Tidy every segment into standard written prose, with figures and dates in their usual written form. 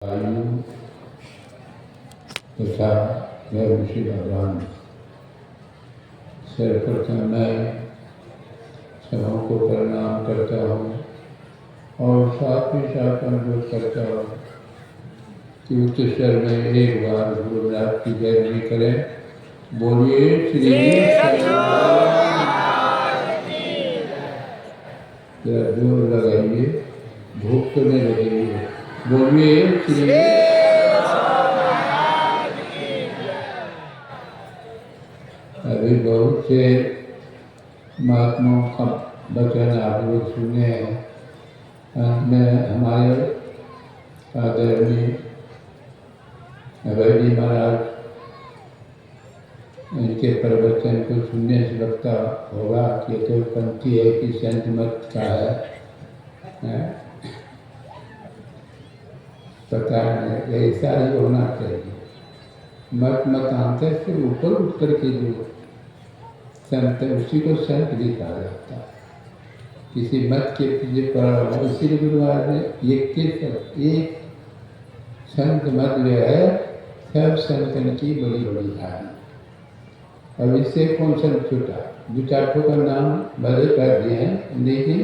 आयु तथा मैं ऋषि भगवान सर्वप्रथम मैं सबों को प्रणाम करता हूँ और साथ ही साथ अनुरोध करता हूँ कि उच्च स्वर में एक बार गुरुनाथ की जय नहीं करें। बोलिए श्री जरा जोर लगाइए, भूख तो नहीं लगेगी। बोलिए श्री। अभी बहुत से महात्माओं का वचन आप लोग सुने हैं। अंत में हमारे आदरणीय अभय जी महाराज, इनके प्रवचन को सुनने से लगता होगा कि तो पंक्ति है कि संत मत का है? पता नहीं, ऐसा ही होना चाहिए। मत मतांतर से ऊपर उठ करके जो संत है उसी को संत भी कहा जाता है। किसी मत के पीछे पड़ा हुआ, इसीलिए गुरु महाराज ने एक संत मत जो है सब संतन की बड़ी बड़ी कहानी। अब इससे कौन संत छूटा? दो चार का नाम भले कर दिए हैं, लेकिन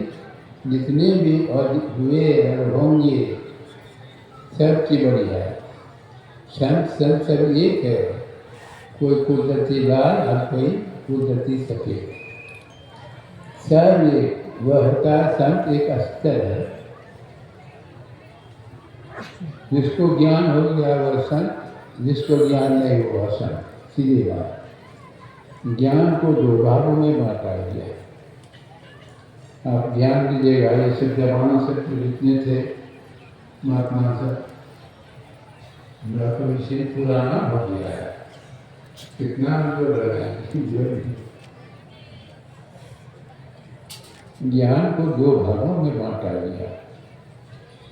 जितने भी और हुए और होंगे सब की बड़ी है। संत संत सब एक है, कोई कुदरती लाल और कोई कुदरती सफेद, सब एक। वह होता संत एक अस्तर है। जिसको ज्ञान हो गया वह संत, जिसको ज्ञान नहीं हुआ संत। सीधी बात। ज्ञान को दो भागों में बांटा गया। आप ध्यान दीजिएगा, ये सब जवानों से जितने थे महात्मा सब, मेरा तो विषय पुराना हो गया है। कितना जो लगा ज्ञान को दो भागों में बांटा गया।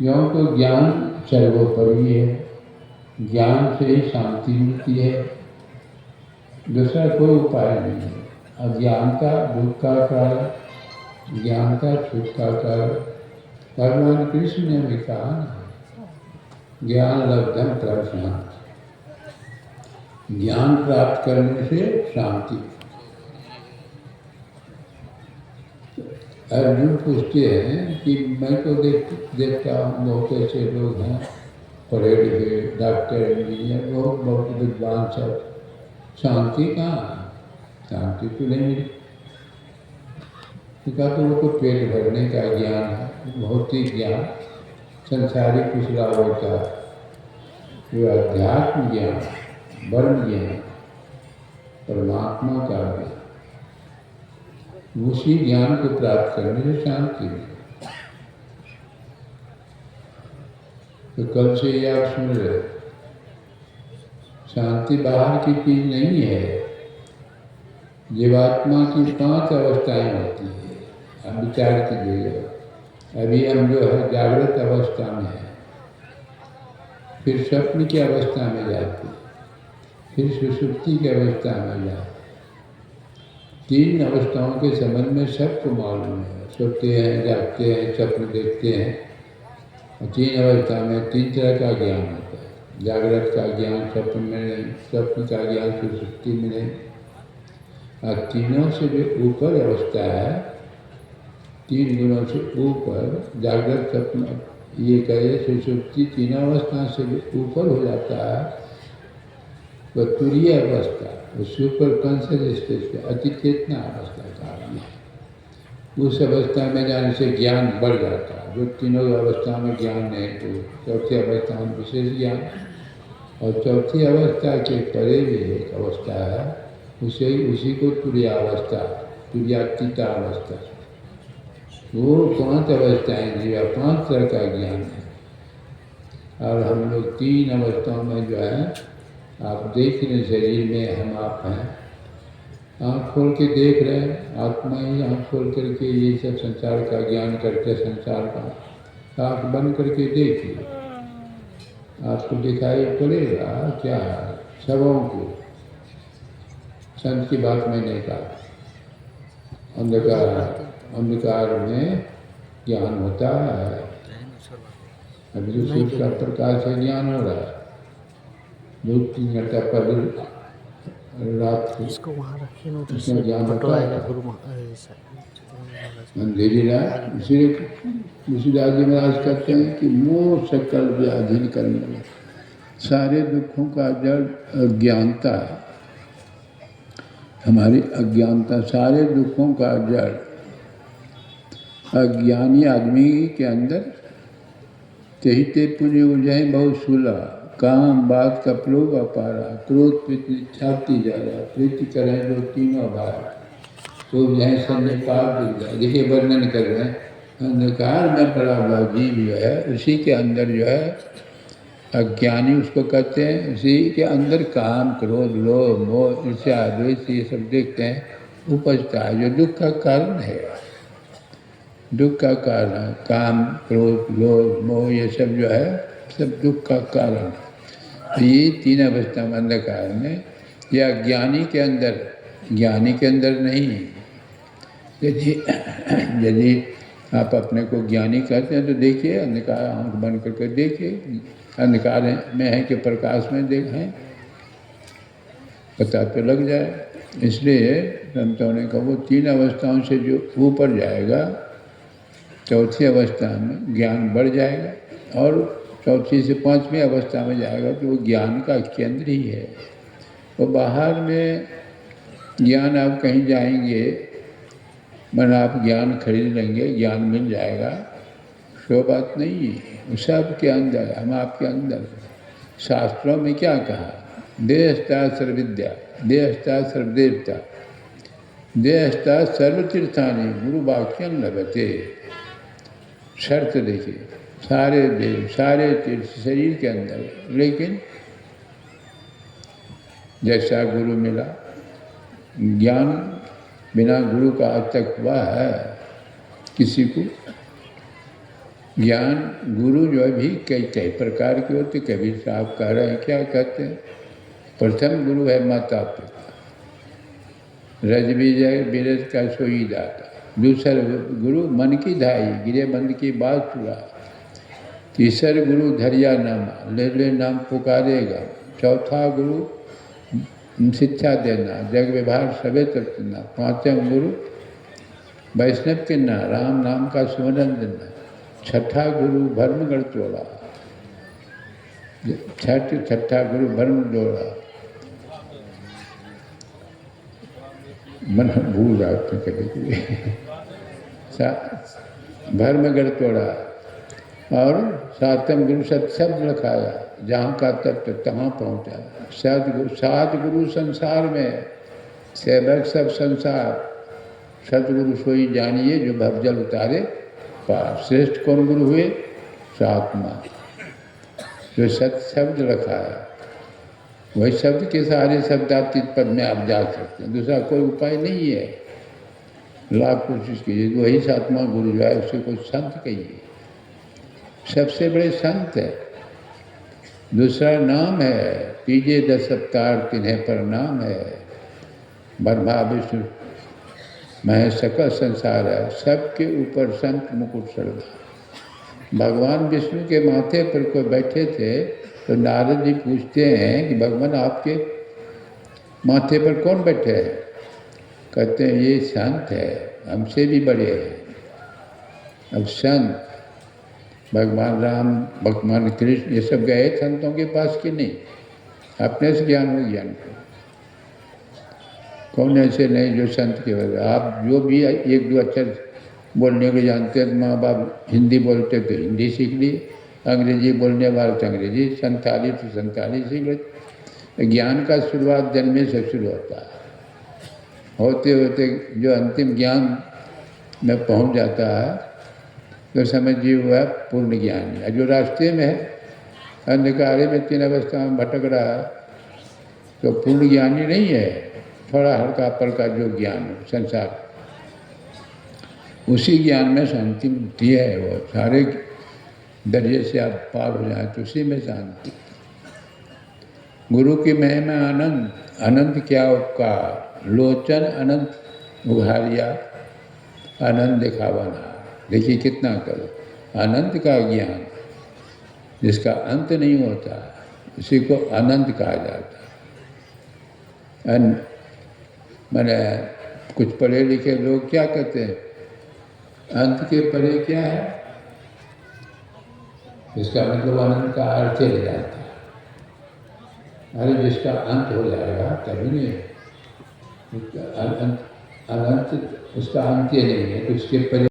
यों तो ज्ञान सर्वोपरि है, ज्ञान से ही शांति मिलती है, दूसरा कोई उपाय नहीं है। अज्ञानता दुख का कारण, ज्ञानता सुख का कारण। भगवान कृष्ण ने भी कहा ज्ञान लब्धम प्रश्न, ज्ञान प्राप्त करने से शांति। अर्जुन पूछते हैं कि मैं तो देखता हूँ बहुत ऐसे लोग हैं पढ़े लिखे, डॉक्टर इंजीनियर, बहुत विद्वान सब, शांति कहाँ? शांति तो नहीं मिली। तो वो तो पेट भरने का ज्ञान है, भौतिक ज्ञान, संसारी पिछड़ा होता है। जो अध्यात्म ज्ञान, ब्रह्म ज्ञान, परमात्मा का ज्ञान, उसी ज्ञान को प्राप्त करने से शांति मिले। तो कल से ये आप सुन रहे, शांति बाहर की चीज नहीं है। जीवात्मा की 5 अवस्थाएं होती है। आप विचार कीजिएगा। अभी हम जो है जागृत अवस्था में है, फिर स्वप्न की अवस्था में जाते, फिर सुषुप्ति की अवस्था में जाते। 3 अवस्थाओं के संबंध में सबको मालूम है। सोते हैं, जागते हैं, स्वप्न देखते हैं। और 3 अवस्था में 3 तरह का ज्ञान होता है। जागृत का ज्ञान स्वप्न में नहीं, स्वप्न का ज्ञान सुषुप्ति में नहीं। और तीनों से भी ऊपर अवस्था है, 3 गुणों से ऊपर जागृत स्वप्न ये कहे सुषुप्ति, 3 अवस्था से भी ऊपर हो जाता है तो तुरीय अवस्था, उसके ऊपर कॉन्शियस स्टेज पे अति चेतना अवस्था का है। उस अवस्था में जाने से ज्ञान बढ़ जाता है। जो तीनों अवस्था में ज्ञान नहीं, तो चौथी अवस्था में विशेष ज्ञान, और चौथी अवस्था के परे भी एक अवस्था है, उसी को तुरीयावस्था, तुरीयातीता अवस्था। वो 5 अवस्थाएं जीवा, 5 तरह का ज्ञान है। और हम लोग 3 अवस्थाओं में जो है आप देख रहे शरीर में हम आप हैं। आँख खोल के देख रहे हैं, आत्मा ही आँख खोल करके ये सब संसार का ज्ञान करके संसार का आँख बंद करके देखिए, आपको दिखाई पड़ेगा क्या सबों को। संत की बात मैं नहीं कहा। अंधकार में ज्ञान होता है, अभी तो सूर्य का प्रकाश से ज्ञान हो रहा है। 2-3 घंटा पहले रात को इसको वहाँ रखिए ना, उधर उसमें से ज्ञान फोटो होता आएगा था। गुरु महाराज। अंधेरी रात इसलिए तुलसीदास जी महाराज कहते हैं कि मोह सकल व्याधीन करने वाला, सारे दुखों का जड़ अज्ञानता है। हमारी अज्ञानता सारे दुखों का जड़। अज्ञानी आदमी के अंदर कहते पुण्य उलझे बहुत सुलह, काम बात कपलोग अपारा, क्रोध प्रीति छाती जा रहा, प्रीति करें जो तीनों भार, तो जहाँ संपात दिख जाए। देखिए वर्णन कर रहे हैं, अंधकार में पड़ा हुआ जीव जो है उसी के अंदर जो है अज्ञानी उसको कहते हैं, उसी के अंदर काम क्रोध लोभ मोह ईर्ष्या द्वेष ये सब देखते हैं उपजता है, जो दुख का कारण है। दुख का कारण काम क्रोध लोभ मोह ये सब जो है सब दुख का कारण। तो ये 3 अवस्था में अंधकार में या ज्ञानी के अंदर नहीं। यदि आप अपने को ज्ञानी कहते हैं तो देखिए अंधकार, आँख बंद करके देखिए अंधकार में है कि प्रकाश में देखें, पता तो लग जाए। इसलिए संतों ने कहा वो 3 अवस्थाओं से जो ऊपर जाएगा, चौथी अवस्था में ज्ञान बढ़ जाएगा और चौथी से 5वीं अवस्था में जाएगा तो वो ज्ञान का केंद्र ही है। तो बाहर में ज्ञान आप कहीं जाएंगे, मन आप ज्ञान खरीद लेंगे, ज्ञान मिल जाएगा, सो बात नहीं है। सब के अंदर, हम आपके अंदर। शास्त्रों में क्या कहा? देहस्था सर्वविद्या, देहस्था सर्वदेवता, देहस्था सर्वतीर्थानि गुरु वाक्यं लभते। शर्त देखिए, सारे देव सारे तीर्थ शरीर के अंदर, लेकिन जैसा गुरु मिला, ज्ञान बिना गुरु का आज तक हुआ है किसी को? ज्ञान गुरु जो भी कई प्रकार के होते। कबीर साहब कह रहे हैं, क्या कहते हैं? प्रथम गुरु है माता पिता, रज विजय बिरज का सोई दाता। दूसरा गुरु मन की धाई, गिरे बंद की बात चुरा। तीसरा गुरु धरिया नामा, ले ले नाम पुकारेगा। चौथा गुरु शिक्षा देना, जग व्यवहार सबे तत्ना। पांचवा गुरु वैष्णव के ना, राम नाम का सुमरन देना। छठा गुरु भर्मगढ़ चोड़ा, छठा गुरु भर्म जोड़ा। मन भूल जाते कभी कभी। भर्मगढ़ तोड़ा और 7वें गुरु सत्शब्द लखाया, जहाँ का तत्व तहाँ पहुँचा। 7 गुरु संसार में, सेवक सब संसार। सतगुरु सोई जानिए जो भवजल उतारे पार। श्रेष्ठ कौन गुरु हुए? आत्मा, जो सत शब्द रखा है। वही शब्द के सारे शब्दातीत पद में आप जा सकते हैं, दूसरा कोई उपाय नहीं है। लाख कोशिश कीजिए, वही आत्मा गुरु जो है उसे कोई संत कहिए, सबसे बड़े संत है। दूसरा नाम है, पीजे 10 अवतार तिन्हें पर नाम है। ब्रह्मा विष्णु महेश सकल संसार है, सबके ऊपर संत मुकुट सर। भगवान विष्णु के माथे पर कोई बैठे थे तो नारद जी पूछते हैं कि भगवान आपके माथे पर कौन बैठे हैं? कहते हैं ये संत है, हमसे भी बड़े हैं। अब संत भगवान राम, भगवान कृष्ण ये सब गए संतों के पास कि नहीं? अपने से ज्ञान हो ज्ञान को। कौन ऐसे नहीं जो संत के वजह। आप जो भी 1-2 अक्षर बोलने को जानते हैं, माँ बाप हिंदी बोलते तो हिंदी सीख लिए, अंग्रेजी बोलने वाले तो अंग्रेजी, संथाली तो संथाली सीख लेते। ज्ञान का शुरुआत जन्मे से शुरू होता है। होते होते जो अंतिम ज्ञान में पहुंच जाता है तो समझिए हुआ पूर्ण ज्ञान है। जो रास्ते में है, अंधकारे में 3 अवस्था में भटक रहा है तो पूर्ण ज्ञानी नहीं है, थोड़ा हल्का पलका जो ज्ञान है संसार, उसी ज्ञान में शांति मिलती है। वो सारे दरिए से आप पार हो जाए तो उसी में शांति। गुरु की महिमा आनंद, अनंत क्या उपकार, लोचन अनंत उघारिया, आनंद दिखावाना। देखिए कितना करो, अनंत का ज्ञान, जिसका अंत नहीं होता उसी को अनंत कहा जाता है। मैंने कुछ पढ़े लिखे लोग क्या कहते हैं, अंत के परे क्या है, इसका मतलब अनंत का अर्थ चले जाता है। अरे जिसका अंत हो जाएगा तभी नहीं, अनंत उसका अंत ही नहीं है, तो उसके परे